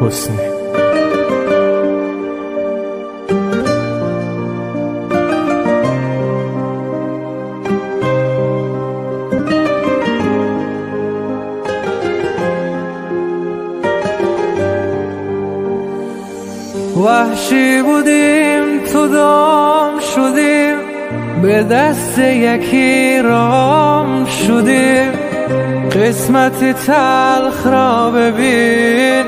حسنی. وحشی بودیم تو دام شدیم، به دست یکی رام شدیم. قسمت تلخ را ببین،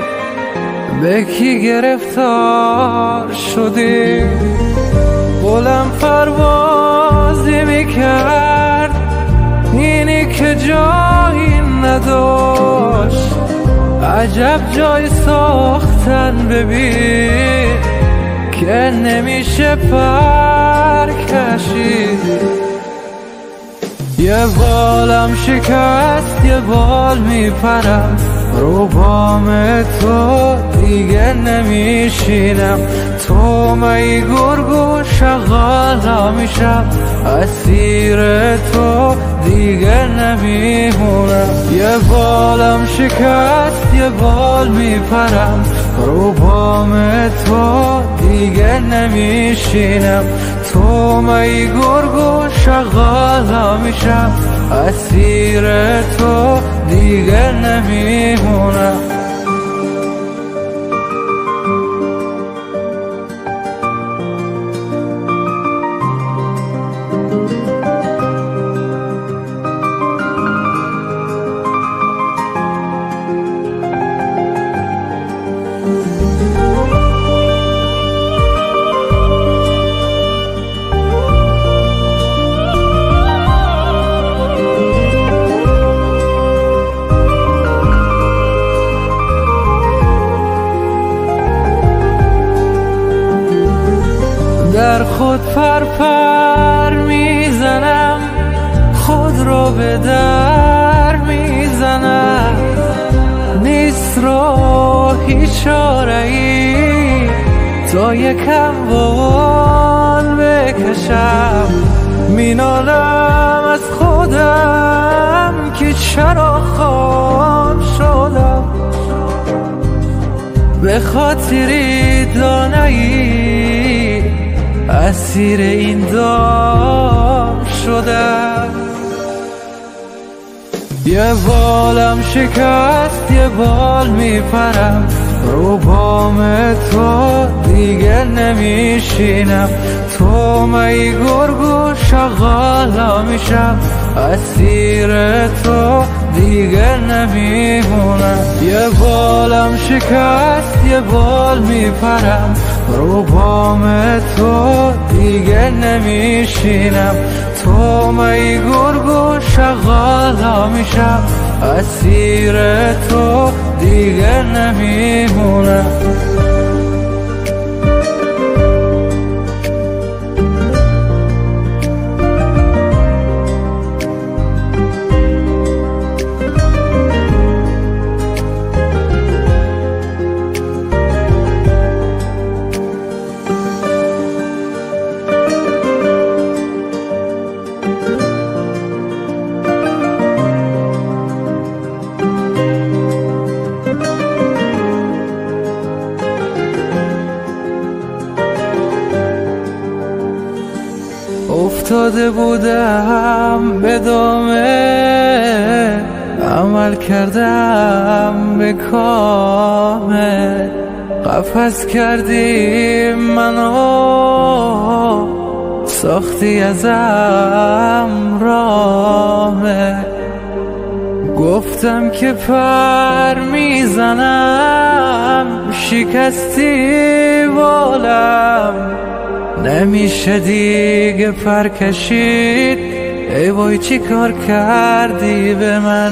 به کی گرفتار شدیم. قلم پروازی میکرد، اینی که جایی نداشت. عجب جای ساختن ببین که نمیشه پر کشید. یه بالم شکست، یه بال میپرم، رو بام تو دیگه نمیشینم. تو می گرگو شغالا میشم، اسیر تو دیگه نمیمونم. یه بالم شکست، یه بال میپرم، رو بام تو دیگه نمیشینم. تو می گرگو شغالا میشم، اسیر تو دیگه نمیمونم. در خود پر میزنم، خود رو به در میزنم. نیست رو هیچ چاره‌ای تا یکم بال بکشم. مینالم از خودم که چرا خواب شدم، به خاطری دانایی اسیر این دام شدم. یه بالم شکست، یه بال میپرم، رو بام تو دیگه نمیشینم. تو می گرگو شغالا میشم، اسیر تو دیگه نمیمونم. یه بالم شکست، یه بال میپرم، رو بام تو دیگه نمیشینم. تو می گرگو شغالا میشم، اسیر تو دیگه نمیمونم. افتاده بودم به دامه، عمل کردم به کامل. قفس کردی منو، ساختی ازم رامه. گفتم که پر میزنم، شکستی بالم. نمیشه دیگه پر کشید، ای وای چی کار کردی به من.